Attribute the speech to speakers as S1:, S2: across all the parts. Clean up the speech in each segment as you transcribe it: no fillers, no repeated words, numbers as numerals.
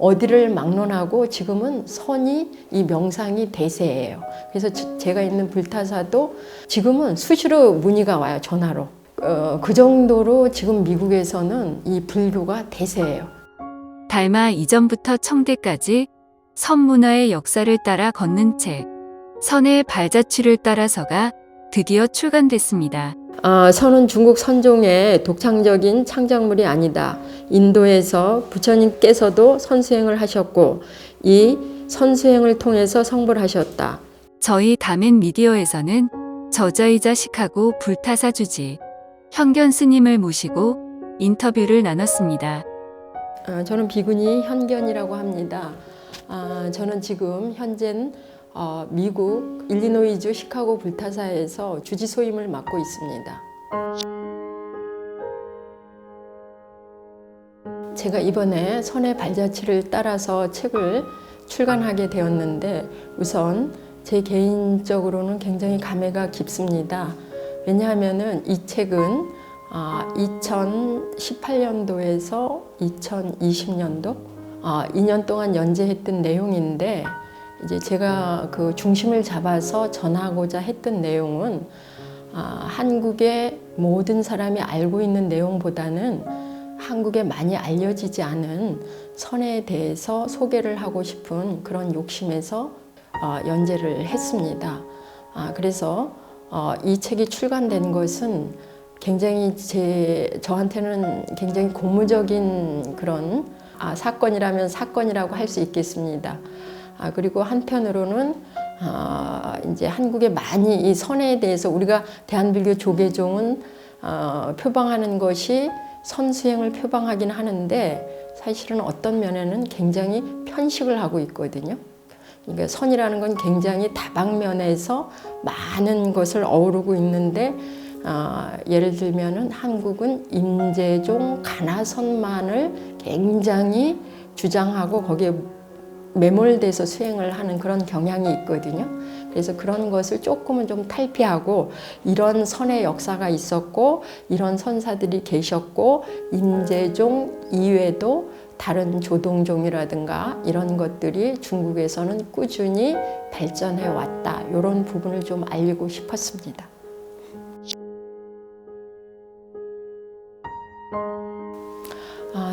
S1: 어디를 막론하고 지금은 선이 이 명상이 대세예요. 그래서 제가 있는 불타사도 지금은 수시로 문의가 와요, 전화로. 그 정도로 지금 미국에서는 이 불교가 대세예요.
S2: 달마 이전부터 청대까지 선문화의 역사를 따라 걷는 책, 선의 발자취를 따라서가 드디어 출간됐습니다.
S1: 선은 중국 선종의 독창적인 창작물이 아니다. 인도에서 부처님께서도 선수행을 하셨고 이 선수행을 통해서 성불하셨다.
S2: 저희 다멘 미디어에서는 저자이자 시카고 불타사 주지 현견 스님을 모시고 인터뷰를 나눴습니다.
S1: 저는 비구니 현견이라고 합니다. 저는 지금 현재는 미국 일리노이주 시카고 불타사에서 주지 소임을 맡고 있습니다. 제가 이번에 선의 발자취를 따라서 책을 출간하게 되었는데 우선 제 개인적으로는 굉장히 감회가 깊습니다. 왜냐하면 이 책은 2018년도에서 2020년도 2년 동안 연재했던 내용인데 이제 제가 그 중심을 잡아서 전하고자 했던 내용은 한국의 모든 사람이 알고 있는 내용보다는 한국에 많이 알려지지 않은 선에 대해서 소개를 하고 싶은 그런 욕심에서 연재를 했습니다. 그래서 이 책이 출간된 것은 굉장히 저한테는 굉장히 고무적인 그런 사건이라면 사건이라고 할 수 있겠습니다. 그리고 한편으로는 이제 한국에 많이 이 선에 대해서 우리가 대한불교 조계종은 표방하는 것이 선수행을 표방하긴 하는데 사실은 어떤 면에는 굉장히 편식을 하고 있거든요. 그러니까 선이라는 건 굉장히 다방면에서 많은 것을 어우르고 있는데 예를 들면은 한국은 임재종 가나선만을 굉장히 주장하고 거기에 매몰돼서 수행을 하는 그런 경향이 있거든요. 그래서 그런 것을 조금은 좀 탈피하고 이런 선의 역사가 있었고 이런 선사들이 계셨고 임재종 이외에도 다른 조동종이라든가 이런 것들이 중국에서는 꾸준히 발전해 왔다. 이런 부분을 좀 알리고 싶었습니다.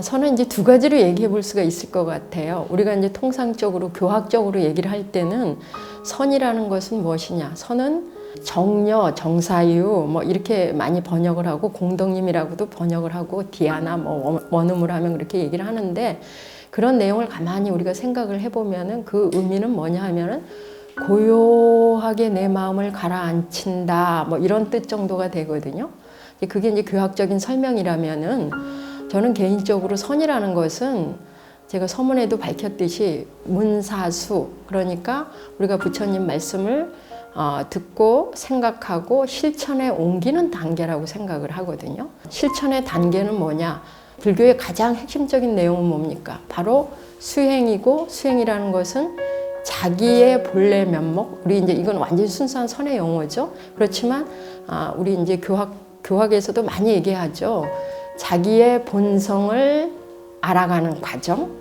S1: 선은 이제 두 가지로 얘기해 볼 수가 있을 것 같아요. 우리가 이제 통상적으로 교학적으로 얘기를 할 때는 선이라는 것은 무엇이냐? 선은 정려, 정사유 뭐 이렇게 많이 번역을 하고 공덕님이라고도 번역을 하고 디아나 뭐 원음을 하면 그렇게 얘기를 하는데 그런 내용을 가만히 우리가 생각을 해보면은 그 의미는 뭐냐 하면은 고요하게 내 마음을 가라앉힌다 뭐 이런 뜻 정도가 되거든요. 그게 이제 교학적인 설명이라면은 저는 개인적으로 선이라는 것은 제가 서문에도 밝혔듯이 문사수 그러니까 우리가 부처님 말씀을 듣고 생각하고 실천에 옮기는 단계라고 생각을 하거든요. 실천의 단계는 뭐냐? 불교의 가장 핵심적인 내용은 뭡니까? 바로 수행이고 수행이라는 것은 자기의 본래 면목 우리 이제 이건 완전히 순수한 선의 용어죠. 그렇지만 우리 이제 교학에서도 많이 얘기하죠. 자기의 본성을 알아가는 과정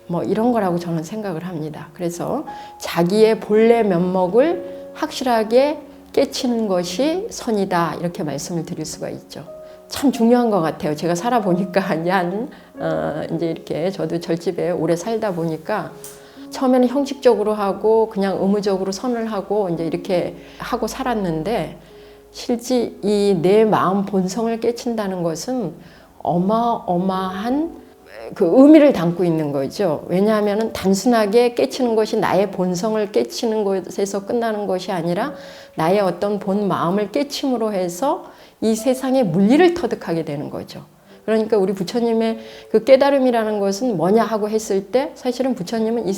S1: 뭐 이런 거라고 저는 생각을 합니다. 그래서 자기의 본래 면목을 확실하게 깨치는 것이 선이다 이렇게 말씀을 드릴 수가 있죠. 참 중요한 것 같아요. 제가 살아보니까 이제 이렇게 저도 절집에 오래 살다 보니까 처음에는 형식적으로 하고 그냥 의무적으로 선을 하고 이제 이렇게 하고 살았는데 실제 이 내 마음 본성을 깨친다는 것은 어마어마한 그 의미를 담고 있는 거죠. 왜냐하면 단순하게 깨치는 것이 나의 본성을 깨치는 것에서 끝나는 것이 아니라 나의 어떤 본 마음을 깨침으로 해서 이 세상의 물리를 터득하게 되는 거죠. 그러니까 우리 부처님의 그 깨달음이라는 것은 뭐냐 하고 했을 때 사실은 부처님은 이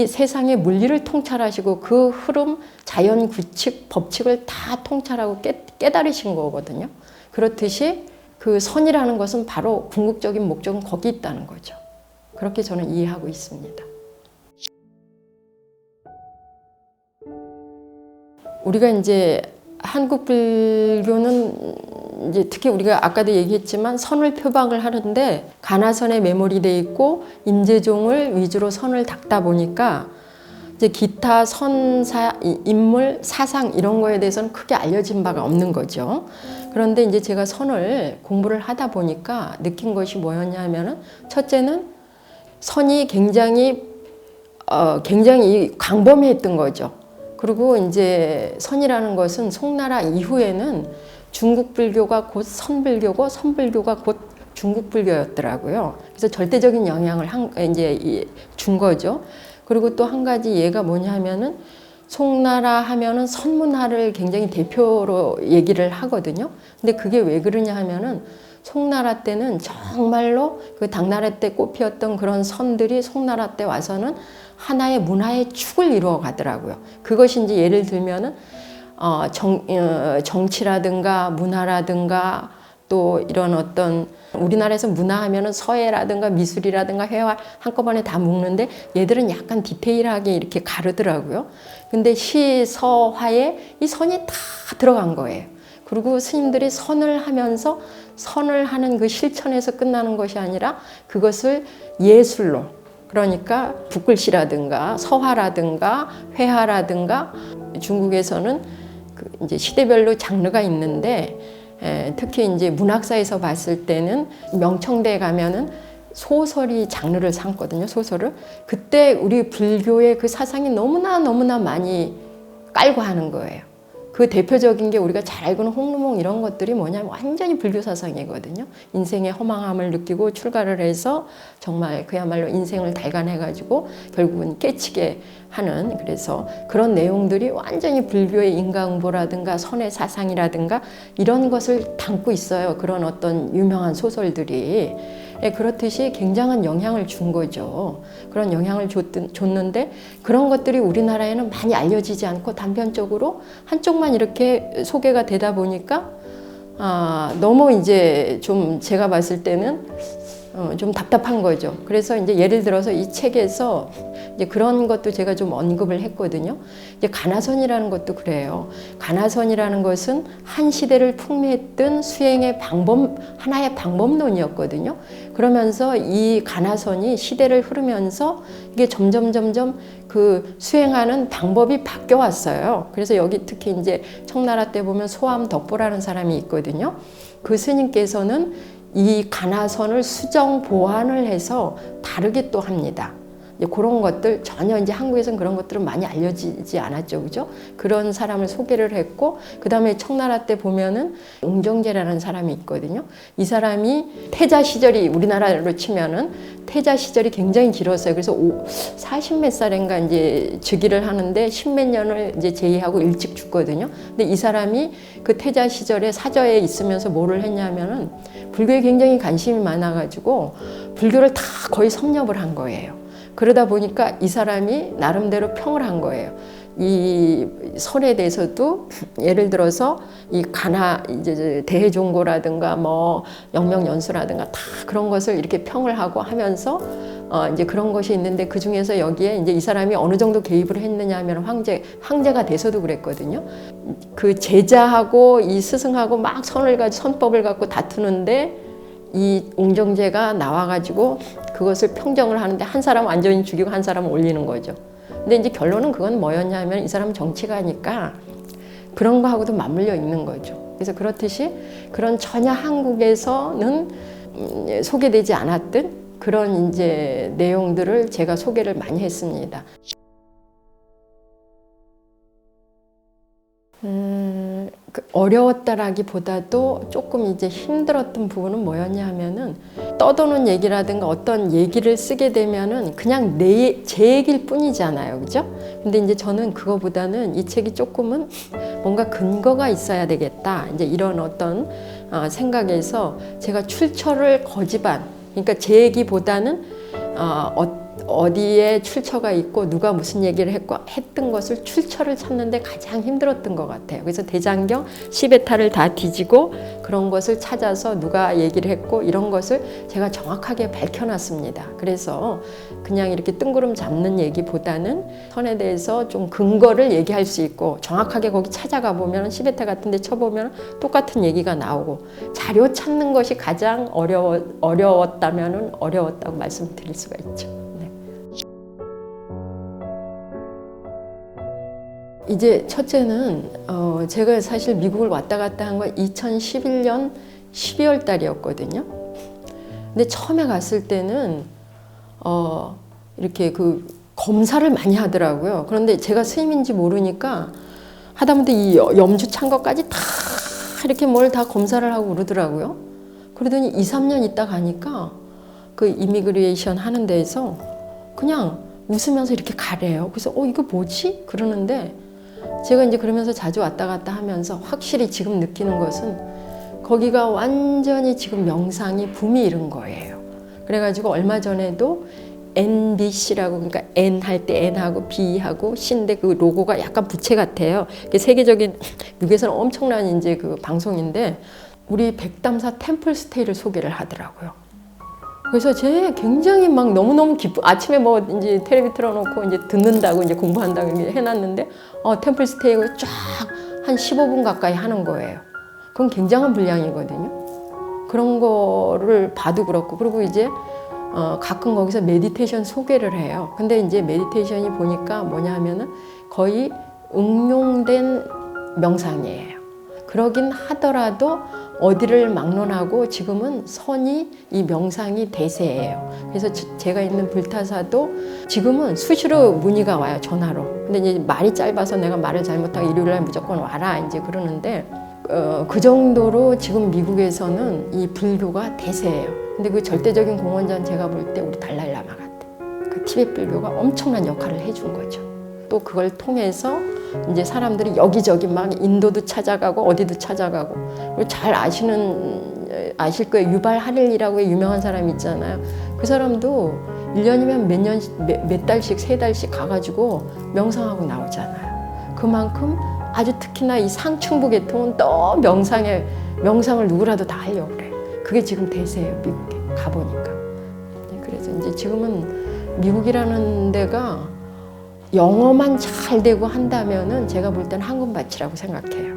S1: 세상의 물리를 통찰하시고 그 흐름, 자연 규칙, 법칙을 다 통찰하고 깨달으신 거거든요. 그렇듯이 그 선이라는 것은 바로 궁극적인 목적은 거기 있다는 거죠. 그렇게 저는 이해하고 있습니다. 우리가 이제 한국 불교는 이제 특히 우리가 아까도 얘기했지만 선을 표방을 하는데 가나선에 매몰이 돼 있고 임재종을 위주로 선을 닦다 보니까 이제 기타 선사 인물 사상 이런 거에 대해서는 크게 알려진 바가 없는 거죠. 그런데 이제 제가 선을 공부를 하다 보니까 느낀 것이 뭐였냐 하면은 첫째는 선이 굉장히 광범위했던 거죠. 그리고 이제 선이라는 것은 송나라 이후에는 중국 불교가 곧 선불교고 선불교가 곧 중국 불교였더라고요. 그래서 절대적인 영향을 이제 준 거죠. 그리고 또 한 가지 예가 뭐냐 하면은 송나라 하면은 선문화를 굉장히 대표로 얘기를 하거든요. 근데 그게 왜 그러냐 하면은 송나라 때는 정말로 그 당나라 때 꽃피었던 그런 선들이 송나라 때 와서는 하나의 문화의 축을 이루어 가더라고요. 그것이 이제 예를 들면은 정치라든가 문화라든가 또 이런 어떤 우리나라에서 문화하면은 서예라든가 미술이라든가 회화 한꺼번에 다 묶는데 얘들은 약간 디테일하게 이렇게 가르더라고요. 근데 시, 서, 화에 이 선이 다 들어간 거예요. 그리고 스님들이 선을 하면서 선을 하는 그 실천에서 끝나는 것이 아니라 그것을 예술로, 그러니까 붓글씨라든가 서화라든가 회화라든가 중국에서는 이제 시대별로 장르가 있는데 특히 이제 문학사에서 봤을 때는 명청대에 가면은 소설이 장르를 삼거든요. 소설을. 그때 우리 불교의 그 사상이 너무나 많이 깔고 하는 거예요. 그 대표적인 게 우리가 잘 알고 있는 홍루몽 이런 것들이 뭐냐면 완전히 불교 사상이거든요. 인생의 허망함을 느끼고 출가를 해서 정말 그야말로 인생을 달관해가지고 결국은 깨치게 하는, 그래서 그런 내용들이 완전히 불교의 인과응보라든가 선의 사상이라든가 이런 것을 담고 있어요. 그런 어떤 유명한 소설들이. 그렇듯이 굉장한 영향을 준 거죠. 그런 영향을 줬는데 그런 것들이 우리나라에는 많이 알려지지 않고 단편적으로 한쪽만 이렇게 소개가 되다 보니까 너무 이제 좀 제가 봤을 때는 좀 답답한 거죠. 그래서 이제 예를 들어서 이 책에서 이제 그런 것도 제가 좀 언급을 했거든요. 이제 가나선이라는 것도 그래요. 가나선이라는 것은 한 시대를 풍미했던 수행의 하나의 방법론이었거든요. 그러면서 이 가나선이 시대를 흐르면서 이게 점점 그 수행하는 방법이 바뀌어 왔어요. 그래서 여기 특히 이제 청나라 때 보면 소암 덕보라는 사람이 있거든요. 그 스님께서는 이 가나선을 수정 보완을 해서 다르게 또 합니다. 그런 것들 전혀 이제 한국에서는 그런 것들은 많이 알려지지 않았죠, 그죠? 그런 사람을 소개를 했고, 그 다음에 청나라 때 보면은 웅정제라는 사람이 있거든요. 이 사람이 태자 시절이 우리나라로 치면은 태자 시절이 굉장히 길었어요. 그래서 40몇 살인가 이제 즉위를 하는데 10몇 년을 이제 제위하고 일찍 죽거든요. 근데 이 사람이 그 태자 시절에 사저에 있으면서 뭐를 했냐면은 불교에 굉장히 관심이 많아가지고 불교를 다 거의 섭렵을 한 거예요. 그러다 보니까 이 사람이 나름대로 평을 한 거예요. 이 설에 대해서도 예를 들어서 이 이제 대해종고라든가 뭐 영명연수라든가 다 그런 것을 이렇게 평을 하고 하면서 이제 그런 것이 있는데 그 중에서 여기에 이제 이 사람이 어느 정도 개입을 했느냐 하면 황제가 돼서도 그랬거든요. 그 제자하고 이 스승하고 막 선법을 갖고 다투는데 이 웅정제가 나와가지고 그것을 평정을 하는데 한 사람 완전히 죽이고 한 사람은 올리는 거죠. 근데 이제 결론은 그건 뭐였냐면 이 사람은 정치가니까 그런 거하고도 맞물려 있는 거죠. 그래서 그렇듯이 그런 전혀 한국에서는 소개되지 않았던 그런 이제 내용들을 제가 소개를 많이 했습니다. 어려웠다라기보다도 조금 이제 힘들었던 부분은 뭐였냐 하면은 떠도는 얘기라든가 어떤 얘기를 쓰게 되면은 그냥 제 얘기일 뿐이잖아요. 그죠? 근데 이제 저는 그거보다는 이 책이 조금은 뭔가 근거가 있어야 되겠다. 이제 이런 어떤 생각에서 제가 출처를 거짓한, 그러니까 제 얘기보다는 어디에 출처가 있고 누가 무슨 얘기를 했던 것을 출처를 찾는데 가장 힘들었던 것 같아요. 그래서 대장경, 시베타를 다 뒤지고 그런 것을 찾아서 누가 얘기를 했고 이런 것을 제가 정확하게 밝혀놨습니다. 그래서 그냥 이렇게 뜬구름 잡는 얘기보다는 선에 대해서 좀 근거를 얘기할 수 있고 정확하게 거기 찾아가 보면 시베타 같은 데 쳐보면 똑같은 얘기가 나오고 자료 찾는 것이 가장 어려웠다면 어려웠다고 말씀드릴 수가 있죠. 네. 이제 첫째는 제가 사실 미국을 왔다 갔다 한 건 2011년 12월 달이었거든요. 근데 처음에 갔을 때는 이렇게 그 검사를 많이 하더라고요. 그런데 제가 스님인지 모르니까 하다못해 이 염주 찬 것까지 다 이렇게 뭘 다 검사를 하고 그러더라고요. 그러더니 2, 3년 있다 가니까 그 이미그레이션 하는 데에서 그냥 웃으면서 이렇게 가래요. 그래서 이거 뭐지? 그러는데 제가 이제 그러면서 자주 왔다 갔다 하면서 확실히 지금 느끼는 것은 거기가 완전히 지금 명상이 붐이 이른 거예요. 그래가지고 얼마 전에도 NBC라고, 그러니까 N 할 때 N하고 B하고 C인데 그 로고가 약간 부채 같아요. 세계적인 미국에서는 엄청난 이제 그 방송인데 우리 백담사 템플스테이를 소개를 하더라고요. 그래서 제 굉장히 막 너무너무 아침에 뭐 이제 텔레비 틀어놓고 이제 듣는다고 이제 공부한다고 해놨는데 템플스테이가 쫙 한 15분 가까이 하는 거예요. 그건 굉장한 분량이거든요. 그런 거를 봐도 그렇고 그리고 이제 가끔 거기서 메디테이션 소개를 해요. 근데 이제 메디테이션이 보니까 뭐냐 하면은 거의 응용된 명상이에요. 그러긴 하더라도 어디를 막론하고 지금은 선이 이 명상이 대세예요. 그래서 제가 있는 불타사도 지금은 수시로 문의가 와요, 전화로. 근데 이제 말이 짧아서 내가 말을 잘못하고 일요일날 무조건 와라 이제 그러는데 그 정도로 지금 미국에서는 이 불교가 대세예요. 근데 그 절대적인 공헌자는 제가 볼 때 우리 달라일라마 같아. 그 티베트 불교가 엄청난 역할을 해준 거죠. 또 그걸 통해서 이제 사람들이 여기저기 막 인도도 찾아가고 어디도 찾아가고 그리고 잘 아실 거예요. 유발 하릴이라고 유명한 사람 있잖아요. 그 사람도 1년이면 몇 달씩 3달씩 가가지고 명상하고 나오잖아요. 그만큼 아주 특히나 이 상층부 계통은 또 명상을 누구라도 다 하려고 그래. 그게 지금 대세예요, 미국에 가보니까. 그래서 이제 지금은 미국이라는 데가 영어만 잘 되고 한다면은 제가 볼 때는 황금밭이라고 생각해요.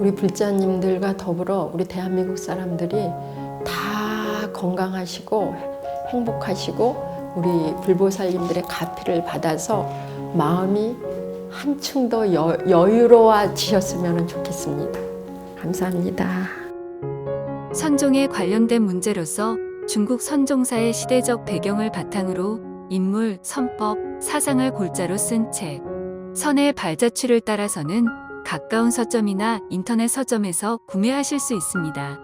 S1: 우리 불자님들과 더불어 우리 대한민국 사람들이 다 건강하시고 행복하시고 우리 불보살님들의 가피를 받아서 마음이 한층 더 여유로워지셨으면 좋겠습니다. 감사합니다.
S2: 선종에 관련된 문제로서 중국 선종사의 시대적 배경을 바탕으로 인물, 선법, 사상을 골자로 쓴 책. 선의 발자취를 따라서는 가까운 서점이나 인터넷 서점에서 구매하실 수 있습니다.